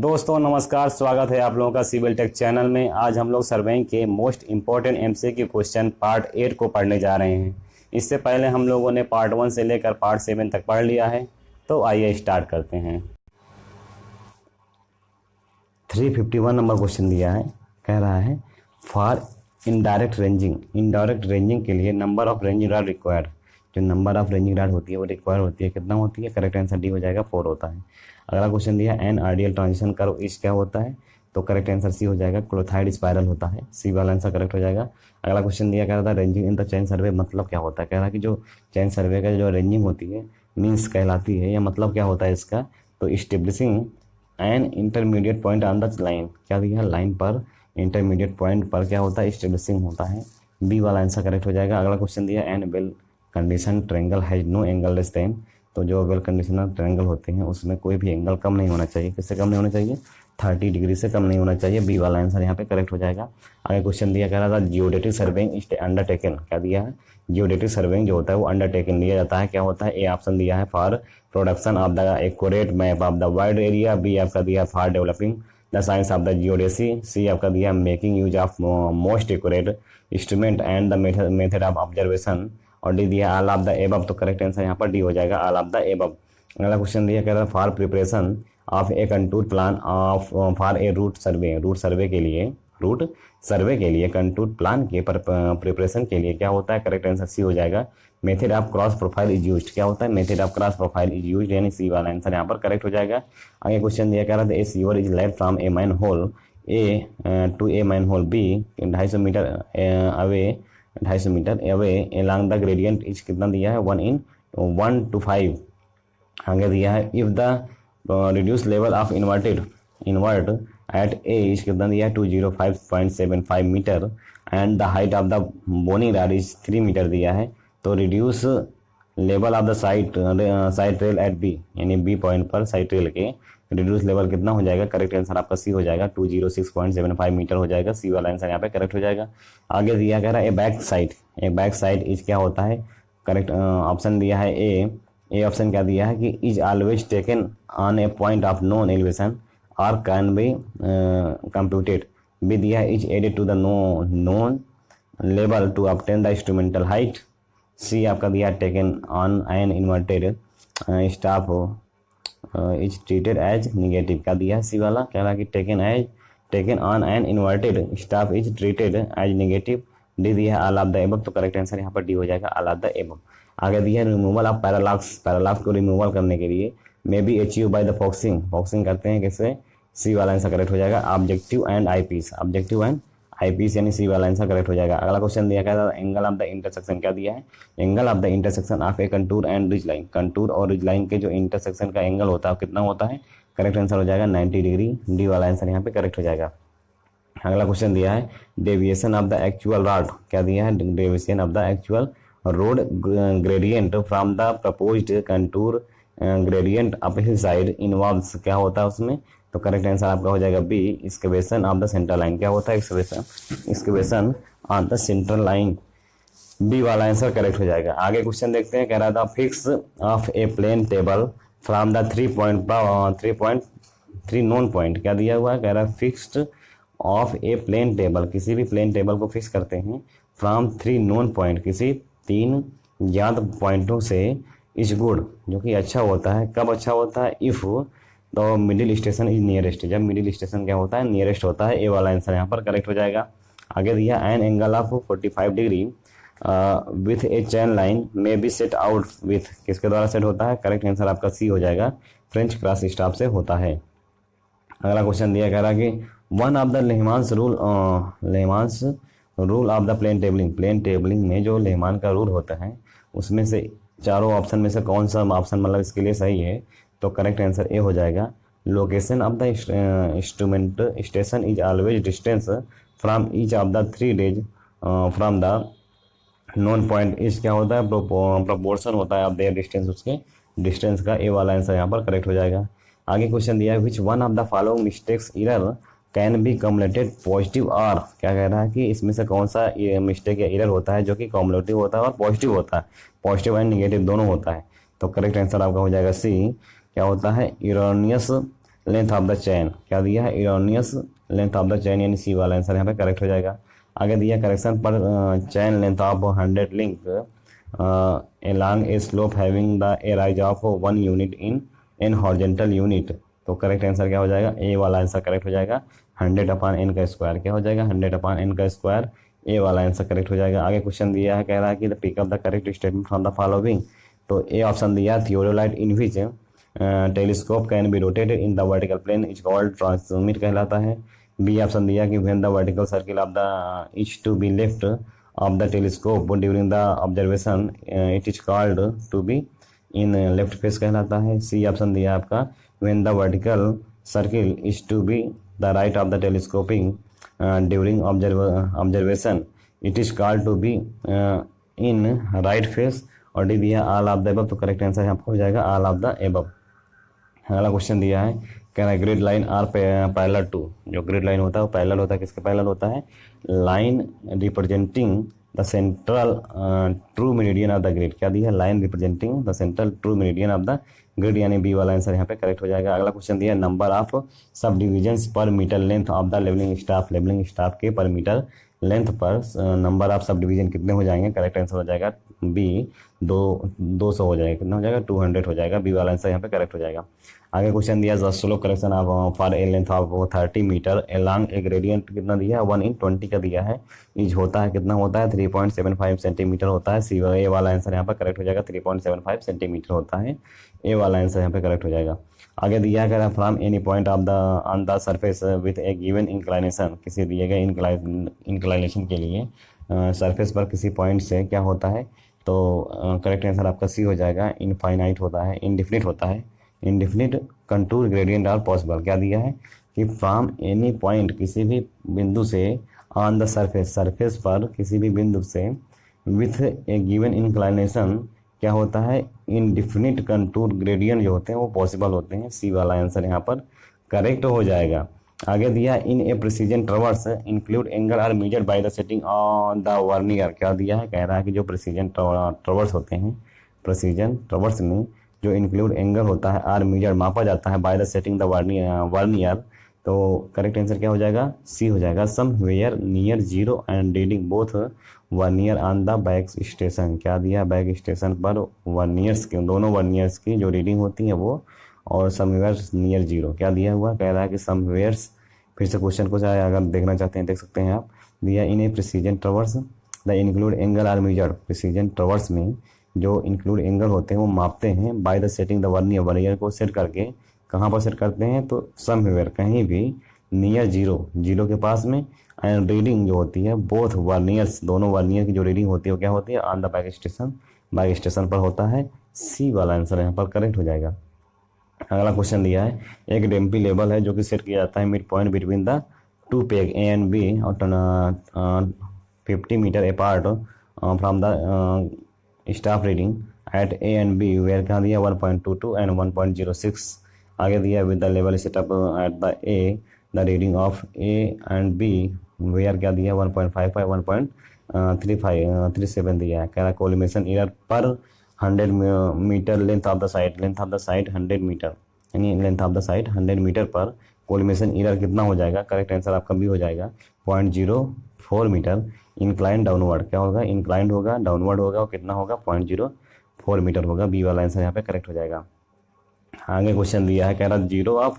दोस्तों नमस्कार, स्वागत है आप लोगों का सिविल टेक चैनल में। आज हम लोग सर्वेइंग के most important MCQ question part 8 को पढ़ने जा रहे हैं। इससे पहले हम लोगों ने पार्ट 1 से लेकर पार्ट 7 तक पढ़ लिया है, तो आइए स्टार्ट करते हैं। 351 नंबर क्वेश्चन दिया है, कह रहा है फॉर इनडायरेक्ट रेंजिंग के लिए number of ranging rod required. जो नंबर ऑफ रेंजिंग रॉड होती है वो रिक्वायर होती है, कितना होती है? करेक्ट आंसर डी हो जाएगा, 4 होता है। अगला क्वेश्चन दिया एन आइडियल ट्रांजिशन कर्व इस क्या होता है? तो करेक्ट आंसर सी हो जाएगा, क्लोथाइड स्पाइरल होता है। सी वाला आंसर करेक्ट हो जाएगा। अगला क्वेश्चन दिया कह रहा था ranging in the chain survey मतलब क्या होता है? कह रहा है कि जो चेन सर्वे का जो रेंजिंग होती है मीन्स कहलाती है, या मतलब क्या होता है इसका? तो establishing an intermediate point on the line. क्या दिया है? लाइन पर इंटरमीडिएट पॉइंट पर क्या होता है? इस्टेब्लिशिंग होता है। बी वाला आंसर करेक्ट हो जाएगा। अगला क्वेश्चन दिया an well condition triangle has no angle less than. तो जो वेल कंडीशनर ट्रायंगल होते हैं उसमें कोई भी एंगल कम नहीं होना चाहिए। किससे कम नहीं होना चाहिए? 30 डिग्री से कम नहीं होना चाहिए। बी वाला आंसर यहाँ पे करेक्ट हो जाएगा। आगे क्वेश्चन दिया कह रहा था जियोडेटिक सर्वेइंग इज अंडरटेकन। क्या दिया है? जियोडेटिक सर्वेइंग जो होता है वो अंडरटेकन लिया जाता है। क्या होता है? ए ऑप्शन दिया है for production of the accurate map of the wide area. B आपका दिया for developing the science of the geodesy. C आपका दिया making use of most accurate instrument and the method of observation. और D दिया all of the above. तो correct answer यहाँ पर D हो जाएगा, ऑल ऑफ द एबव। अगला क्वेश्चन दिया कह रहा है for preparation of a contour plan of for A root सर्वे के लिए कंटूर प्लान के प्रिपरेशन के लिए क्या होता है? करेक्ट आंसर सी हो जाएगा, method of cross profile is used. क्या होता है? Method of cross profile is used, यानी सी वाला आंसर यहाँ पर करेक्ट हो जाएगा। आगे क्वेश्चन दिया कह रहा था a sewer is laid from a manhole A to a manhole B 250 metre away 250 metre away along the gradient is कितना दिया है? 1:5। आगे दिया है if the reduce level of invert at A is कितना दिया है? 205.75 metre and the height of the boning rod is 3 metre दिया है। तो reduce level of the side rail at B, यानी बी पॉइंट पर साइड रेल के reduce level कितना हो जाएगा? करेक्ट आंसर आपका सी हो जाएगा, 206.75 मीटर हो जाएगा। सी वाला आंसर यहाँ पे करेक्ट हो जाएगा। आगे दिया कह रहा है ए बैक साइड इज क्या होता है? करेक्ट ऑप्शन दिया है ए ऑप्शन क्या दिया है कि is always taken on a point of known elevation और कैन बी कंप्यूटेड। बी दिया है is added to the known level to obtain the instrumental height. C आपका दिया taken on an inverted staff is treated as negative. क्या दिया है? C वाला कह रहा है कि taken on an inverted staff is treated as negative. D दिया है ऑल ऑफ द एबव। तो करेक्ट आंसर यहाँ पर डी हो जाएगा, ऑल ऑफ द एबव। आगे दिया है रिमूवल ऑफ पैरालॉक्स को रिमूवल करने के लिए may be achieve by the फॉक्सिंग करते हैं कैसे? सी वाला आंसर करेक्ट हो जाएगा, ऑब्जेक्टिव एंड आईपीस यानी सी वाला आंसर करेक्ट हो जाएगा। अगला क्वेश्चन दिया क्या था? Angle of the intersection. क्या दिया है? Angle of the intersection of a contour and ridge line. Contour और रिज लाइन के जो इंटरसेक्शन का एंगल होता है कितना होता है? करेक्ट आंसर हो जाएगा 90 डिग्री। डी वाला आंसर यहाँ पे करेक्ट हो जाएगा। अगला क्वेश्चन दिया है deviation of the actual rod. क्या दिया है? Deviation of the actual road gradient from the proposed contour gradient of hill side involves. क्या होता है उसमें? तो करेक्ट आंसर आपका हो जाएगा B, excavation of the centre line. क्या होता है? Excavation on the centre line. B वाला आंसर करेक्ट हो जाएगा। आगे क्वेश्चन देखते हैं, कह रहा था fix of a plane table from the 3 known point. क्या दिया हुआ है? कह रहा है fixed of a plane table, किसी भी प्लेन टेबल को फिक्स करते हैं फ्रॉम 3 नोन पॉइंट, किसी 3 ज्ञात पॉइंटों से इज गुड, जो कि अच्छा होता है। कब अच्छा होता है? इफ तो मिडिल स्टेशन इज नियरेस्ट, जब मिडिल स्टेशन क्या होता है? नियरेस्ट होता है। ए वाला आंसर यहाँ पर करेक्ट हो जाएगा। आगे दिया an angle of 45 degree with A chain line may be set out with, किसके द्वारा सेट होता है? करेक्ट आंसर आपका सी हो जाएगा, फ्रेंच क्रॉस स्टाफ से होता है। अगला क्वेश्चन दिया कह रहा कि one of the Lehmann's rule of the plane tabling में जो लेहमान का रूल होता है उसमें से चारों ऑप्शन में से कौन सा ऑप्शन मतलब इसके लिए सही है? तो करेक्ट आंसर ए हो जाएगा, location of the instrument station is always distance from each of the 3 days from the known point is क्या होता है? प्रोपोर्शन होता है ऑफ देयर डिस्टेंस, उसके डिस्टेंस का। ए वाला आंसर यहाँ पर करेक्ट हो जाएगा। आगे क्वेश्चन दिया है which one of the following mistakes error can be cumulated positive और। क्या कह रहा है कि इसमें से कौन सा मिस्टेक या एरर होता है जो कि कॉम्युलेटिव होता है और पॉजिटिव होता है? पॉजिटिव एंड निगेटिव दोनों होता है। तो करेक्ट आंसर आपका हो जाएगा सी। क्या होता है? Erroneous length of the chain, क्या दिया है, erroneous length of the chain, यानी सी वाला आंसर यहाँ पे करेक्ट हो जाएगा। आगे दिया करेक्शन पर chain length of 100 link along a slope having the a rise of 1 unit in n horizontal unit। तो करेक्ट आंसर क्या हो जाएगा, ए वाला आंसर करेक्ट हो जाएगा। 100/n का स्क्वायर क्या हो जाएगा, 100/n का स्क्वायर, ए वाला आंसर करेक्ट हो जाएगा। आगे क्वेश्चन दिया है, कह रहा है कि the pick up the correct statement from the following. तो ए ऑप्शन दिया theodolite in which telescope can be rotated in the vertical plane is called transmit कहलाता है। बी ऑप्शन दिया कि when the vertical circle of the is to be left of the telescope during the observation it is called to be in left face कहलाता है। C option दिया आपका when the vertical circle is to be the right of the telescoping during observation it is called to be in right face. और D दिया all of the above. तो correct answer यहाँ पर हो जाएगा all of the above. अगला question दिया है, कह रहा है grid line are parallel to. जो ग्रिड लाइन होता है वो पैरेलल होता है, किसके पैरेलल होता है, line representing the central true meridian of the grid. क्या दिया है, line representing the central true meridian of the grid, यानी बी वाला आंसर यहाँ पे करेक्ट हो जाएगा। अगला क्वेश्चन दिया number of subdivisions per metre length of the levelling staff. Levelling staff के पर मीटर लेंथ पर नंबर ऑफ सब डिवीजन कितने हो जाएंगे, करेक्ट आंसर हो जाएगा बी 200 हो जाएगा। कितना हो जाएगा, 200 हो जाएगा। बी वाला आंसर यहाँ पे करेक्ट हो जाएगा। आगे क्वेश्चन दिया the slope correction of for a length of 30 metre along a gradient कितना दिया है, 1/20 का दिया है। इज होता है कितना होता है, 3.75 सेंटीमीटर होता है। सी ए वाला आंसर यहाँ पर करेक्ट हो जाएगा, 3.75 सेंटीमीटर होता है। ए वाला आंसर यहाँ पे करेक्ट हो जाएगा। आगे दिया है from any point of the on the surface with A given inclination. किसी दिए गए इंक्लाइनेशन के लिए सरफेस पर किसी पॉइंट से क्या होता है, तो करेक्ट आंसर आपका सी हो जाएगा, इनफाइनाइट होता है, इनडिफिनिट होता है। Indefinite contour gradient are possible. क्या दिया है कि फ्रॉम एनी पॉइंट किसी भी बिंदु से ऑन द सरफेस, सरफेस पर किसी भी बिंदु से विथ ए गिवन इंक्लाइनेशन क्या होता है, इनडिफिनिट कंटूर ग्रेडियंट जो होते हैं वो पॉसिबल होते हैं। सी वाला आंसर यहाँ पर करेक्ट हो जाएगा। आगे दिया in a precision traverse include angle are measured by the setting on the vernier. क्या दिया है, कह रहा है कि जो प्रिसीजन ट्रवर्स होते हैं, प्रिसीजन ट्रवर्स में जो इंक्लूड एंगल होता है आर मेजर्ड मापा जाता है by the setting the vernier. तो करेक्ट आंसर क्या हो जाएगा, सी हो जाएगा। Somewhere near zero and reading both vernier on the back station. क्या दिया, बैक स्टेशन पर वर्नियर्स के दोनों वर्नियर्स की जो रीडिंग होती है वो, और समवेयर्स नियर जीरो। क्या दिया हुआ, कह रहा है कि समवेयर्स, फिर से क्वेश्चन को चाहे अगर देखना चाहते हैं देख सकते हैं आप। दिया in a precision traverse the include angle are measured. Precision traverse में जो इंक्लूड एंगल होते हैं वो मापते हैं by the setting the vernier. Vernier को सेट करके कहाँ पर सेट करते हैं, तो समवेयर कहीं भी, नियर जीरो, जीरो के पास में, एंड रीडिंग जो होती है बोथ वर्नियर्स, दोनों वर्नियर की जो रीडिंग होती है वो क्या होती है, on the back station, back station पर होता है। सी वाला आंसर यहाँ पर करेक्ट हो जाएगा। अगला क्वेश्चन दिया है, एक डेम्पी लेवल है जो कि सेट किया जाता है mid point between the two peg A and B और 50 metre apart from the staff reading at A and B where कहाँ दिया 1.22 एंड 1.06। आगे दिया with the level setup at the A the reading of A and B where क्या दिया 1.55 1.37 दिया है। कह रहा है कोलिमेशन एरर पर 100 meter length of the sight, length of the sight 100 meter, यानी length of the sight 100 meter पर कोलिमेशन एरर कितना हो जाएगा, करेक्ट आंसर आपका बी हो जाएगा 0.04 मीटर। इंक्लाइन डाउनवर्ड क्या होगा, इंक्लाइंड होगा, डाउनवर्ड होगा, और कितना होगा 0.04 मीटर होगा। बी वाला आंसर यहाँ पे करेक्ट हो जाएगा। आगे क्वेश्चन दिया है, कह रहा zero of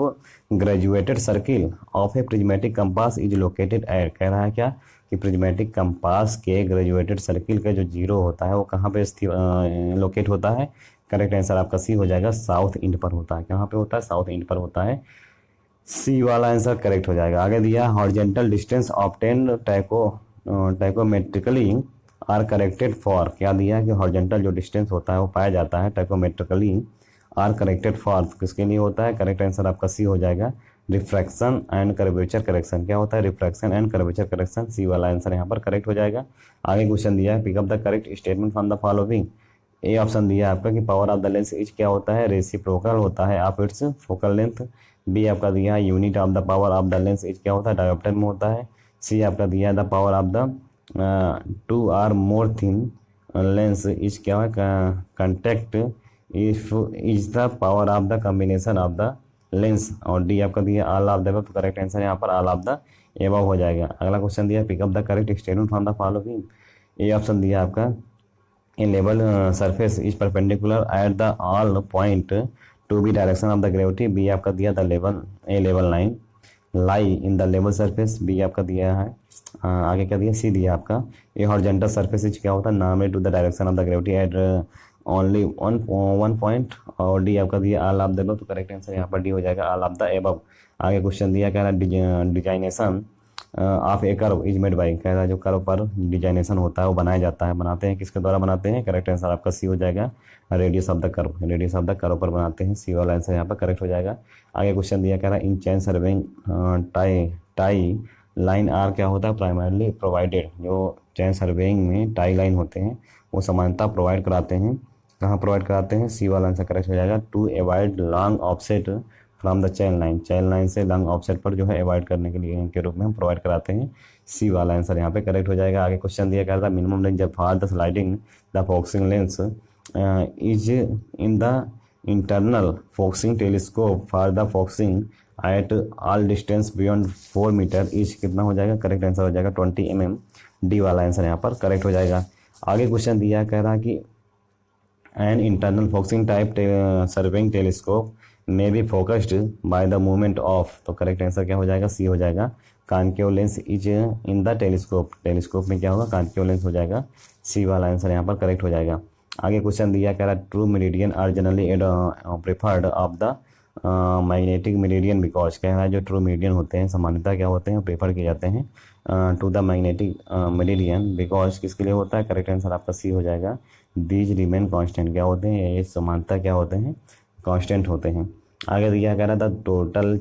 graduated circle of A prismatic compass is located at. कह रहा है क्या कि प्रिज्मेटिक कंपास के ग्रेजुएटेड सर्किल का जो जीरो होता है वो कहाँ पे लोकेट होता है, करेक्ट आंसर आपका सी हो जाएगा, साउथ इंड पर होता है। कहाँ पे होता है, साउथ इंड पर होता है। सी वाला आंसर करेक्ट हो जाएगा। आगे दिया horizontal distance obtained tacheometrically are corrected for. क्या दिया कि हॉरिजॉन्टल जो डिस्टेंस होता है वो पाया जाता है टाइकोमेट्रिकली आर करेक्टेड फॉर, किसके लिए होता है, करेक्ट आंसर आपका सी हो जाएगा, रिफ्रैक्शन एंड कर्वेचर करेक्शन। क्या होता है, रिफ्रैक्शन एंड कर्वेचर करेक्शन। सी वाला आंसर यहाँ पर करेक्ट हो जाएगा। आगे क्वेश्चन दिया है, pick up the correct statement from the following. A option दिया है आपका कि power of the lens is क्या होता है, रेसिप्रोकल होता है of its focal length. B आपका दिया है unit of the power of the lens is क्या होता है, डायोप्टर में होता है। सी आपका दिया है the power of the 2 are more thin lens is क्या है, contact if is the power of the combination of the lens, और डी आपका दिया ऑल ऑफ द अबव, तो करेक्ट आंसर यहाँ पर ऑल ऑफ द एबव हो जाएगा। अगला क्वेश्चन दिया pick up the correct statement from the following. A option दिया आपका a level surface is perpendicular at the all point to be direction of the gravity। B आपका दिया the level a level line lie in the level surface, B आपका दिया है। आगे क्या दिया, सी दिया आपका ए हॉरिजॉन्टल सरफेस इज क्या होता है, normal to the direction of the gravity at only one point, और डी आपका दिया ऑल ऑफ द अबव, तो करेक्ट आंसर यहाँ पर डी हो जाएगा ऑल ऑफ द अबव। आगे क्वेश्चन दिया कह रहा है designation of a curve is made by, कह रहा है जो कर्व पर डिजाइनेशन होता है वो बनाया जाता है, बनाते हैं किसके द्वारा बनाते हैं, करेक्ट आंसर आपका सी हो जाएगा radius of the curve, radius of the curve पर बनाते हैं, सी वाला आंसर यहाँ पर करेक्ट हो जाएगा। आगे क्वेश्चन दिया कह रहा है इन चैन सर्विंग टाई लाइन आर क्या होता है, प्राइमरली प्रोवाइडेड, जो चैन सर्वेइंग में टाई लाइन होते हैं वो समानता प्रोवाइड कराते हैं, कहाँ प्रोवाइड कराते हैं, सी वाला आंसर करेक्ट हो जाएगा। To avoid long offset from the chain line, chain line से लॉन्ग ऑफसेट पर जो है अवॉइड करने के लिए के रूप में हम प्रोवाइड कराते हैं, सी वाला आंसर यहाँ पे करेक्ट हो जाएगा। आगे क्वेश्चन दिया गया था minimum range for the sliding the focusing lens is in the internal focusing telescope for the focusing at all distance beyond 4 metre is कितना हो जाएगा, करेक्ट आंसर हो जाएगा 20 mm, डी वाला आंसर यहाँ पर करेक्ट हो जाएगा। आगे क्वेश्चन दिया कह रहा कि an internal focusing type serving telescope may be focused by the movement of, तो करेक्ट आंसर क्या हो जाएगा, सी हो जाएगा concave lens is in the telescope, telescope में क्या होगा कॉनकेव लेंस हो जाएगा, सी वाला आंसर यहाँ पर करेक्ट हो जाएगा। आगे क्वेश्चन दिया कह रहा true meridian are generally preferred of the magnetic meridian because, कह रहा है जो ट्रू मेरिडियन होते हैं सामान्यतः क्या होते हैं प्रेफर किए जाते हैं to the magnetic meridian because, किसके लिए होता है, करेक्ट आंसर आपका सी हो जाएगा दीज रिमेन कांस्टेंट, क्या होते हैं ये समानता क्या होते हैं कांस्टेंट होते हैं। आगे दिया कह रहा था total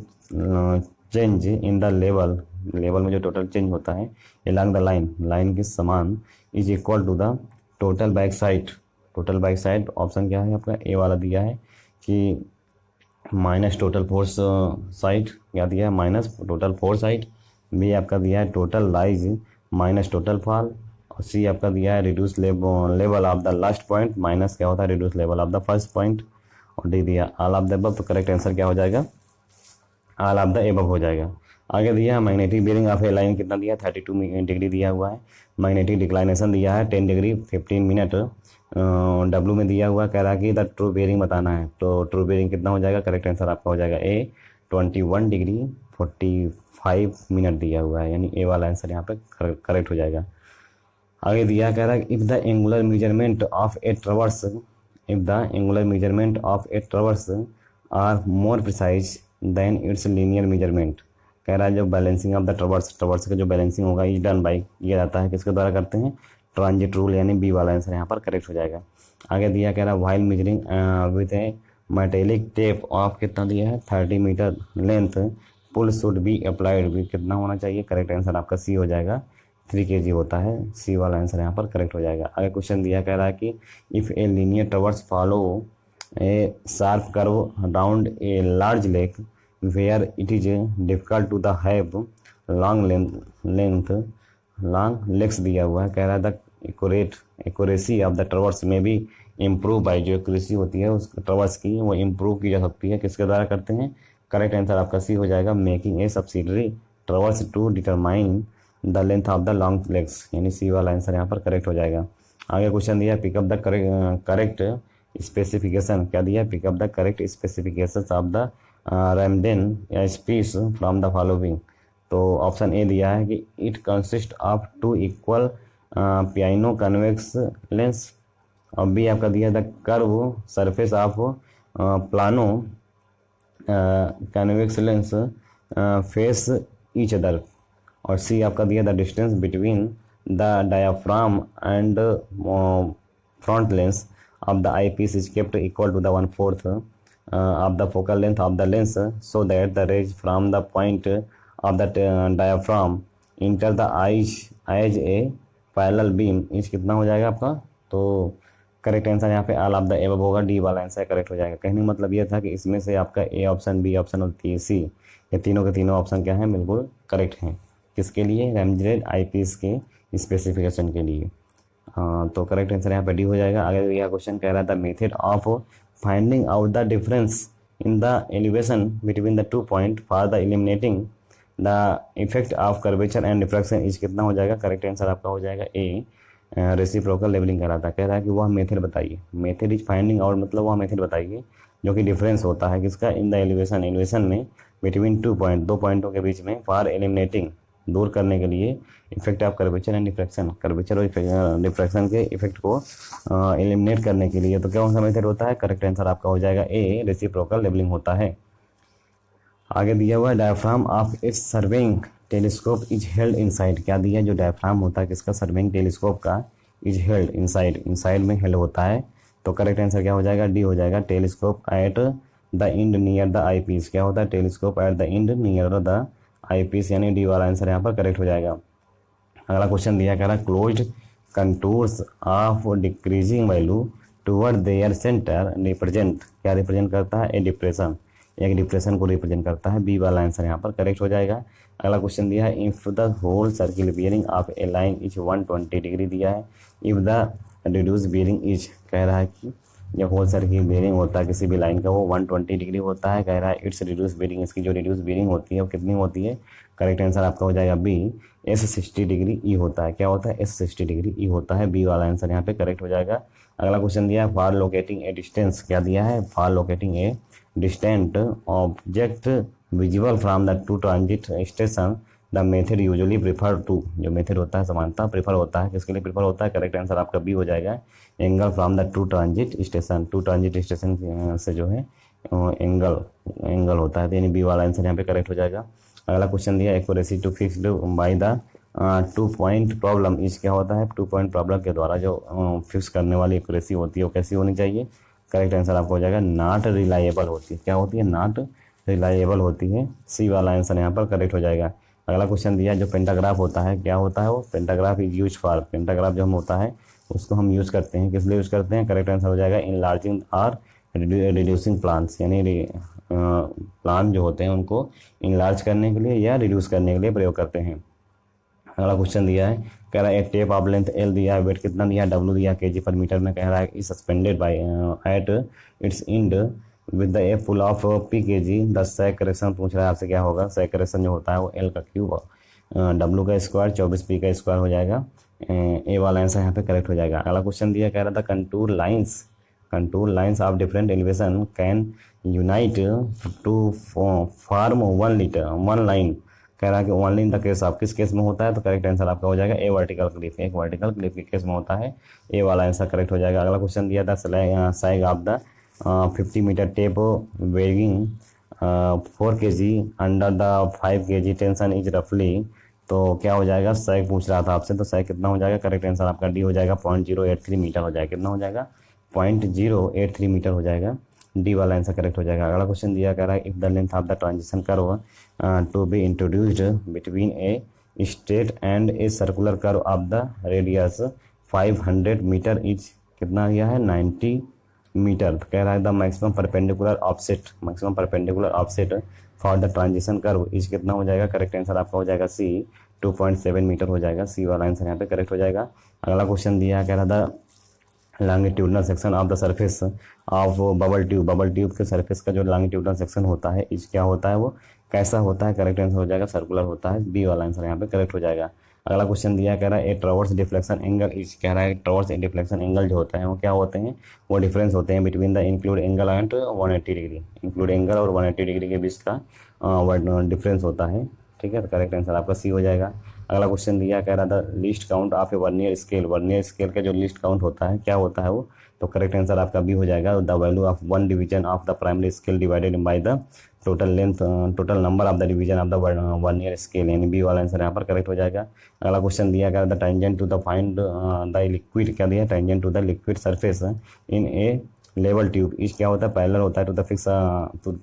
change in the level, level में जो टोटल चेंज होता है अलॉन्ग द लाइन, लाइन के समान is equal to the total back side, total back side option क्या है आपका ए वाला दिया है कि माइनस टोटल फोर्स साइड, क्या दिया है minus total fore side, B आपका दिया है total rise minus total fall, और सी आपका दिया है reduce level of the last point minus क्या होता है reduce level of the first point, और डी दिया ऑल ऑफ द अबव, तो करेक्ट आंसर क्या हो जाएगा ऑल ऑफ द अबव हो जाएगा। आगे दिया magnetic bearing of a line कितना दिया 32 डिग्री दिया हुआ है, मैग्नेटिक डिक्लाइनेशन दिया है 10 डिग्री 15 मिनट, डब्लू में दिया हुआ कह रहा है कि द ट्रू बेरिंग बताना है, तो ट्रू बेरिंग कितना हो जाएगा, करेक्ट आंसर आपका हो जाएगा ए 21 डिग्री 45 मिनट दिया हुआ है, यानी ए वाला आंसर यहाँ पे करेक्ट हो जाएगा। आगे दिया कह रहा है if the angular measurement of a traverse, if the angular measurement of a traverse are more precise than its linear measurement, कह रहा है जो balancing of the traverse, traverse का जो बैलेंसिंग होगा इज डन बाई किया जाता है किसके द्वारा करते हैं, ट्रांजिट रूल, यानी बी वाला आंसर यहाँ पर करेक्ट हो जाएगा। आगे दिया कह रहा है while measuring with a metallic tape of कितना दिया है 30 metre length pull should be applied, भी कितना होना चाहिए, करेक्ट आंसर आपका सी हो जाएगा 3 kg होता है, सी वाला आंसर यहाँ पर करेक्ट हो जाएगा। आगे क्वेश्चन दिया कह रहा है कि if a linear traverse follow a sharp curve around a large lake where it is difficult to the have long legs दिया हुआ है, कह रहा है the accuracy of the traverse में भी इम्प्रूव बाई, जो एक्यूरेसी होती है उस ट्रवर्स की वो इम्प्रूव की जा सकती है किसके द्वारा करते हैं, करेक्ट आंसर आपका सी हो जाएगा making a subsidiary traverse to determine the length of the long legs, यानी सी वाला आंसर यहाँ पर करेक्ट हो जाएगा। आगे क्वेश्चन दिया पिकअप द करेक्ट स्पेसिफिकेशन, क्या दिया pick up the correct specification of the Ramsden eyepiece from the following, तो ऑप्शन ए दिया है कि it consist of 2 equal plano convex lens, और बी आपका दिया the curve surface of plano convex lens face each other, और C आपका दिया the distance between the diaphragm and front lens of the eyepiece is kept equal to the 1/4 of the focal length of the lens so that the rays from the point of the diaphragm enter the eyes as a parallel beam इस कितना हो जाएगा आपका, तो correct answer यहाँ पे all of the above होगा, D वाला आंसर करेक्ट हो जाएगा। कहने का मतलब ये था कि इसमें से आपका ए ऑप्शन बी ऑप्शन और सी ये तीनों के तीनों ऑप्शन क्या हैं बिल्कुल करेक्ट हैं, किसके लिए रैमजेड आईपीएस के स्पेसिफिकेशन के लिए, तो करेक्ट आंसर यहाँ पे डी हो जाएगा। आगे यह क्वेश्चन कह रहा था method of finding out the difference in the elevation between the 2 point for the eliminating the effect of curvature and diffraction is कितना हो जाएगा, करेक्ट आंसर आपका हो जाएगा ए, रेसिप्रोकल लेवलिंग कहलाता है। कह रहा है कि वह मेथड बताइए, मेथड इज फाइंडिंग, और मतलब वह मेथड बताइए जो कि डिफरेंस होता है किसका, इन द एलिवेशन, एलिवेशन में बिटवीन 2 पॉइंट, 2 पॉइंटों के बीच में, फॉर एलिमिनेटिंग दूर करने के लिए effect of curvature and diffraction, curvature और डिफ्रैक्शन के इफेक्ट को एलिमिनेट करने के लिए। तो कौन सा मेथड होता है, करेक्ट आंसर आपका हो जाएगा ए, रेसिप्रोकल लेवलिंग होता है। आगे दिया हुआ diaphragm of its surveying telescope is held inside, क्या दिया है, जो डायफ्राम होता है किसका, सर्वेइंग टेलीस्कोप का, इज हेल्ड इनसाइड, इनसाइड में हेल्ड होता है। तो करेक्ट आंसर क्या हो जाएगा, डी हो जाएगा, telescope at the end near the eyepiece, क्या होता है, telescope at the end near the eyepiece, यानी डी वाला आंसर यहाँ पर करेक्ट हो जाएगा। अगला क्वेश्चन दिया कह रहा है closed contours of decreasing value toward their centre represent, क्या रिप्रेजेंट करता है, ए डिप्रेशन, एक डिप्रेशन को रिप्रेजेंट करता है, बी वाला आंसर यहाँ पर करेक्ट हो जाएगा। अगला क्वेश्चन दिया है if the whole circle bearing of a line is 120 degree दिया है, if the reduce bearing is, कह रहा है कि जब होल सर्किल बियरिंग होता है किसी भी लाइन का वो 120 डिग्री होता है, कह रहा है इट्स रिड्यूस बियरिंग, इसकी जो रिड्यूस बियरिंग होती है वो कितनी होती है, करेक्ट आंसर आपका हो जाएगा बी, एस 60 डिग्री ई होता है, क्या होता है, एस 60 डिग्री ई होता है, बी वाला आंसर यहाँ पे करेक्ट हो जाएगा। अगला क्वेश्चन दिया है फॉर लोकेटिंग ए डिस्टेंस, क्या दिया है, for locating a distant object visible from the two transit station the method usually prefer to, जो मेथड होता है समानता प्रिफर होता है, किसके लिए प्रिफर होता है, करेक्ट आंसर आपका बी हो जाएगा, angle from the two transit station, two transit station से जो है एंगल होता है, तो यानी बी वाला आंसर यहाँ पे करेक्ट हो जाएगा। अगला क्वेश्चन दिया accuracy to fixed by the 2 point problem is, क्या होता है, 2 पॉइंट प्रॉब्लम के द्वारा जो फिक्स करने वाली एक्यूरेसी होती है वो कैसी होनी चाहिए, करेक्ट आंसर आपको हो जाएगा नॉट रिलायबल होती है, क्या होती है, नॉट रिलायबल होती है, सी वाला आंसर यहाँ पर करेक्ट हो जाएगा। अगला क्वेश्चन दिया जो पेंटाग्राफ होता है, क्या होता है वो, pantograph is use for, pantograph जो हम होता है उसको हम यूज़ करते हैं, किस लिए यूज़ करते हैं, करेक्ट आंसर हो जाएगा इनलार्जिंग और रिड्यूसिंग प्लान्स, यानी प्लान जो होते हैं उनको इनलार्ज करने के लिए या रिड्यूस करने के लिए प्रयोग करते हैं। अगला क्वेश्चन दिया है, कह रहा है एक टेप ऑफ लेंथ एल दिया है, वेट कितना दिया है, डब्ल्यू दिया केजी पर मीटर में, कह रहा है is suspended by at its end with the A full of P K G, the sac correction पूछ रहा है आपसे क्या होगा, सैक करेक्शन जो होता है वो एल का क्यूब, डब्ल्यू का स्क्वायर 24 पी का स्क्वायर हो जाएगा, ए वाला आंसर यहाँ पे करेक्ट हो जाएगा। अगला क्वेश्चन दिया, कह रहा था contour lines of different elevation can unite to form one line, कह रहा है कि only in the case of, किस केस में होता है, तो करेक्ट आंसर आपका हो जाएगा ए वर्टिकल क्लिप, एक वर्टिकल क्लिप के केस में होता है, ए वाला आंसर करेक्ट हो जाएगा। अगला क्वेश्चन दिया था sag of the 50 meter tape weighing 4 kg under the 5 kg tension is रफली, तो क्या हो जाएगा, सैग पूछ रहा था आपसे, तो सैग कितना हो जाएगा, करेक्ट आंसर आपका डी हो जाएगा 0.083 मीटर हो जाएगा, कितना हो जाएगा 0.083 मीटर हो जाएगा, डी वाला आंसर करेक्ट हो जाएगा। अगला क्वेश्चन दिया कह रहा है if the length of the transition curve to be introduced between a straight and a circular curve of the radius 500 metre is, कितना गया है 90 मीटर, तो कह रहा है the maximum perpendicular offset for the transition curve is, कितना हो जाएगा, करेक्ट आंसर आपका हो जाएगा सी 2.7 मीटर हो जाएगा, सी वाला आंसर यहाँ पे करेक्ट हो जाएगा। अगला क्वेश्चन दिया कह रहा था longitudinal section of the surface of bubble tube के सरफेस का जो लॉन्गिट्यूडनल सेक्शन होता है इस क्या होता है, वो कैसा होता है, करेक्ट आंसर हो जाएगा सर्कुलर होता है, बी वाला आंसर यहाँ पे करेक्ट हो जाएगा। अगला क्वेश्चन दिया कह रहा है ए ट्रावर्स डिफ्लेक्शन एंगल इज, कह रहा है ट्रावर्स डिफ्लेक्शन एंगल जो होता है वो क्या होते हैं, वो डिफरेंस होते हैं between the include angle and 180 degree, include angle और 180 डिग्री के बीच का डिफरेंस होता है, ठीक है, तो करेक्ट आंसर आपका सी हो जाएगा। अगला क्वेश्चन दिया कह रहा था list count of A vernier scale का जो लिस्ट काउंट होता है क्या होता है वो, तो करेक्ट आंसर आपका बी हो जाएगा the value of 1 division of the primary scale divided by the total number of the division of the vernier scale, यानी बी वाला आंसर यहाँ पर करेक्ट हो जाएगा। अगला क्वेश्चन दिया कह रहा था tangent to the find the liquid, क्या दिया, tangent to the liquid surface in a level tube is, क्या होता है, पैरेलल होता है to the fix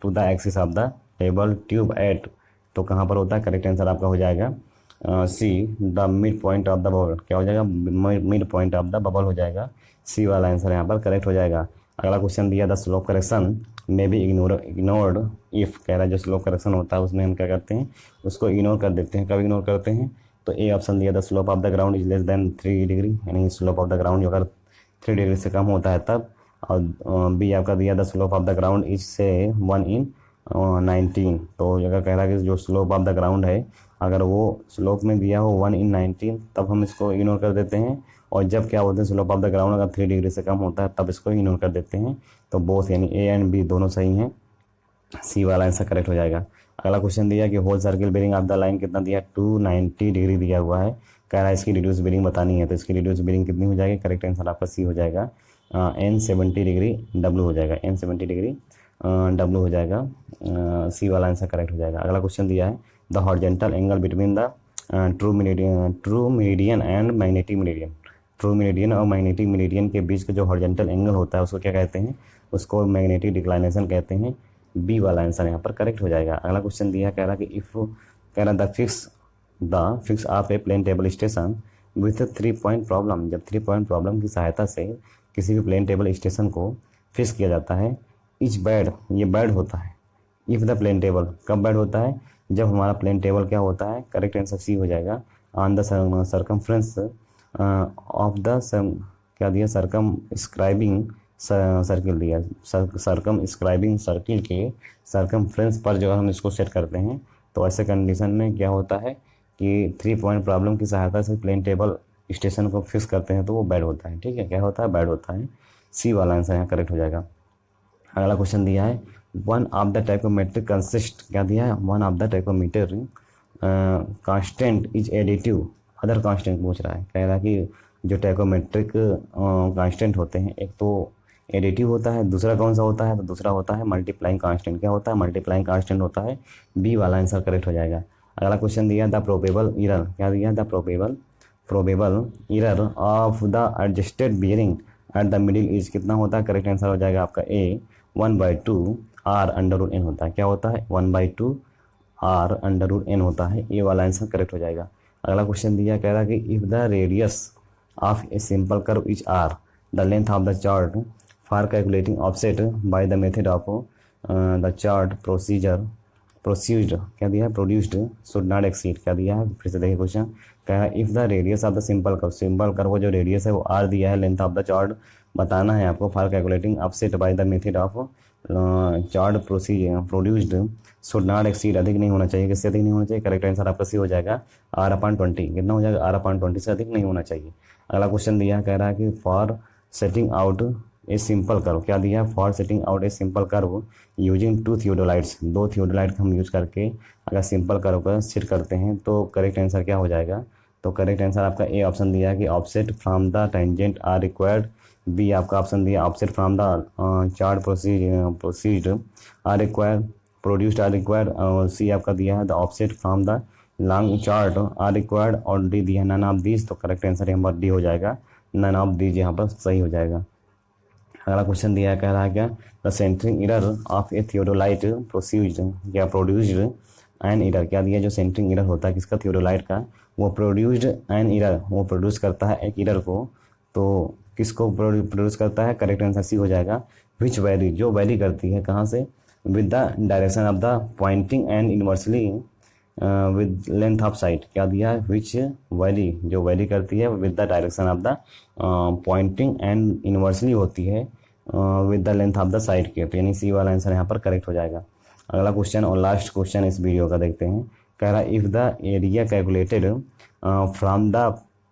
to the axis of the level tube at, तो कहाँ पर होता है, करेक्ट आंसर आपका हो जाएगा see the mid point of the bubble, क्या हो जाएगा, mid point of the bubble हो जाएगा, सी वाला आंसर यहाँ पर करेक्ट हो जाएगा। अगला क्वेश्चन दिया द स्लोप करेक्शन में भी इग्नोर्ड इफ, कह रहा है जो स्लोप करेक्शन होता है उसमें हम क्या करते हैं, उसको इग्नोर कर देते हैं, कब इग्नोर करते हैं, तो ए ऑप्शन दिया the slope of the ground is less than 3 degree, यानी स्लोप ऑफ द ग्राउंड अगर 3 डिग्री से कम होता है तब और बी आपका दिया the slope of the ground is से 1/19। तो अगर कह रहा है कि जो स्लोप ऑफ द ग्राउंड है अगर वो स्लोप में दिया हो 1/19 तब हम इसको इग्नोर कर देते हैं, और जब क्या होता है स्लोप ऑफ द ग्राउंड अगर 3 डिग्री से कम होता है तब इसको इग्नोर कर देते हैं। तो बोथ यानी ए एंड बी दोनों सही हैं, सी वाला आंसर करेक्ट हो जाएगा। अगला क्वेश्चन दिया कि whole circle bearing of the line कितना दिया, 290 डिग्री दिया हुआ है। कह रहा है इसकी रिड्यूस बेरिंग बतानी है, तो इसकी रिड्यूस बेरिंग कितनी हो जाएगी, करेक्ट आंसर आपका सी हो जाएगा, N70 डिग्री डब्ल्यू हो जाएगा, N70 डिग्री डब्ल्यू हो जाएगा, सी वाला आंसर करेक्ट हो जाएगा। अगला क्वेश्चन दिया है the horizontal angle between the true meridian and magnetic meridian. True meridian और मैग्नेटिक मेरिडियन के बीच का जो हॉरिजॉन्टल एंगल होता है उसको क्या कहते हैं, उसको मैग्नेटिक डिक्लाइनेशन कहते हैं। बी वाला आंसर यहाँ पर करेक्ट हो जाएगा। अगला क्वेश्चन दिया कह रहा कि इफ कह रहा the fix of a plane table station with 3 point problem. जब 3 पॉइंट प्रॉब्लम की सहायता से किसी भी प्लेन टेबल स्टेशन को फिक्स किया जाता है, इच बैड ये बैड होता है। इफ द प्लेन टेबल कब बैड होता है, जब हमारा प्लेन टेबल क्या होता है, करेक्ट आंसर सी हो जाएगा, on the circumference of the क्या दिया सर्कमस्क्राइबिंग सर्किल दिया, सर्कमस्क्राइबिंग सर्किल के सर्कमफ्रेंस पर जो हम इसको सेट करते हैं। तो ऐसे कंडीशन में क्या होता है कि 3 पॉइंट प्रॉब्लम की सहायता से प्लेन टेबल स्टेशन को फिक्स करते हैं तो वो बैड होता है। ठीक है, क्या होता है, बैड होता है। सी वाला आंसर यहाँ करेक्ट हो जाएगा। अगला क्वेश्चन दिया है वन ऑफ द टाइकोमेट्रिक कंसिस्ट, क्या दिया है, one of the tachometer constant is additive other constant पूछ रहा है। कह रहा है कि जो टाइकोमेट्रिक कांस्टेंट होते हैं एक तो एडिटिव होता है, दूसरा कौन सा होता है, तो दूसरा होता है मल्टीप्लाइंग कांस्टेंट। क्या होता है, मल्टीप्लाइंग कांस्टेंट होता है। बी वाला आंसर करेक्ट हो जाएगा। अगला क्वेश्चन दिया द प्रोबेबल इरर, क्या दिया, the probable error of the adjusted bearing at the middle is कितना होता है, करेक्ट आंसर हो जाएगा आपका ए 1/2 r√n होता है। क्या होता है, 1/2 r√n होता है। ए वाला आंसर करेक्ट हो जाएगा। अगला क्वेश्चन दिया कह रहा है कि if the radius of a simple curve is r the length of the chart for calculating offset by the method of the chart procedure क्या दिया है, प्रोड्यूस्ड शुड नॉट एक्सीड, क्या दिया है, फिर से देखिए क्वेश्चन कह रहा है if the radius of the simple curve जो रेडियस है वो r दिया है, लेंथ ऑफ द चार्ट बताना है आपको, for calculating offset by the method of chart produced should not exceed अधिक नहीं होना चाहिए, किससे अधिक नहीं होना चाहिए, करेक्ट आंसर आपका सी हो जाएगा r/20। कितना हो जाएगा, r/20 से अधिक नहीं होना चाहिए। अगला क्वेश्चन दिया कह रहा है कि for setting out a simple curve, क्या दिया, for setting out a simple curve using 2 theodolites, 2 theodolite हम यूज करके अगर सिंपल कर्व का सेट करते हैं तो करेक्ट आंसर क्या हो जाएगा, तो करेक्ट आंसर आपका ए ऑप्शन दिया है कि offset from the tangent are required. B आपका ऑप्शन दिया offset from the chart proceed are required, produced are required, और सी आपका दिया है the offset from the long chart are required, और डी दिया नन ऑफ दीज। तो correct answer यहाँ पर डी हो जाएगा, नन ऑफ दीज यहाँ पर सही हो जाएगा। अगला क्वेश्चन दिया कह रहा है क्या, the centering error of a theodolite produced an error, क्या दिया, जो सेंटरिंग एरर होता है किसका, थियोडोलाइट का, वो प्रोड्यूस्ड एन एरर, वो प्रोड्यूस करता है एक एरर को, तो किसको प्रोड्यूस करता है, करेक्ट आंसर सी हो जाएगा, विच वैली, जो वैली करती है कहाँ से, with the direction of the Poynting and inversely with length of side, क्या दिया है, विच वैली, जो वैली करती है with the direction of the Poynting and inversely होती है with the length of the side के, तो यानी सी वाला आंसर यहाँ पर करेक्ट हो जाएगा। अगला क्वेश्चन और लास्ट क्वेश्चन इस वीडियो का देखते हैं। कह रहा है if the area calculated from the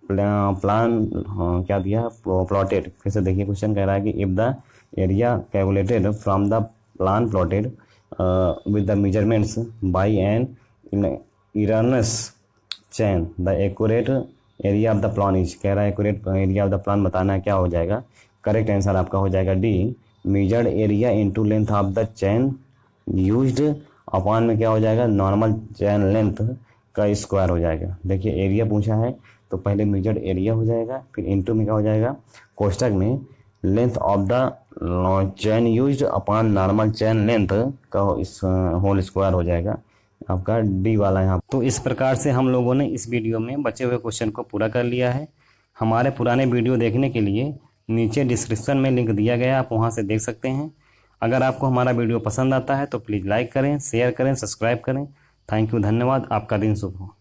plan क्या दिया, प्लॉटेड, फिर से देखिए क्वेश्चन कह रहा है कि if the area calculated from the plan plotted with the measurements by an erroneous chain the accurate area of the plan is, कह रहा है accurate area of the plan बताना है, क्या हो जाएगा, करेक्ट आंसर आपका हो जाएगा D measured area into length of the chain used upon में क्या हो जाएगा, नॉर्मल चैन लेंथ का स्क्वायर हो जाएगा। देखिए एरिया पूछा है तो पहले मेजर्ड एरिया हो जाएगा, फिर इनटू में क्या हो जाएगा, कोष्टक में length of the chain used upon normal chain length का होल स्क्वायर हो जाएगा आपका डी वाला यहाँ। तो इस प्रकार से हम लोगों ने इस वीडियो में बचे हुए क्वेश्चन को पूरा कर लिया है। हमारे पुराने वीडियो देखने के लिए नीचे डिस्क्रिप्शन में लिंक दिया गया, आप वहाँ से देख सकते हैं। अगर आपको हमारा वीडियो पसंद आता है तो प्लीज़ लाइक करें, शेयर करें, सब्सक्राइब करें। थैंक यू, धन्यवाद, आपका दिन शुभ हो।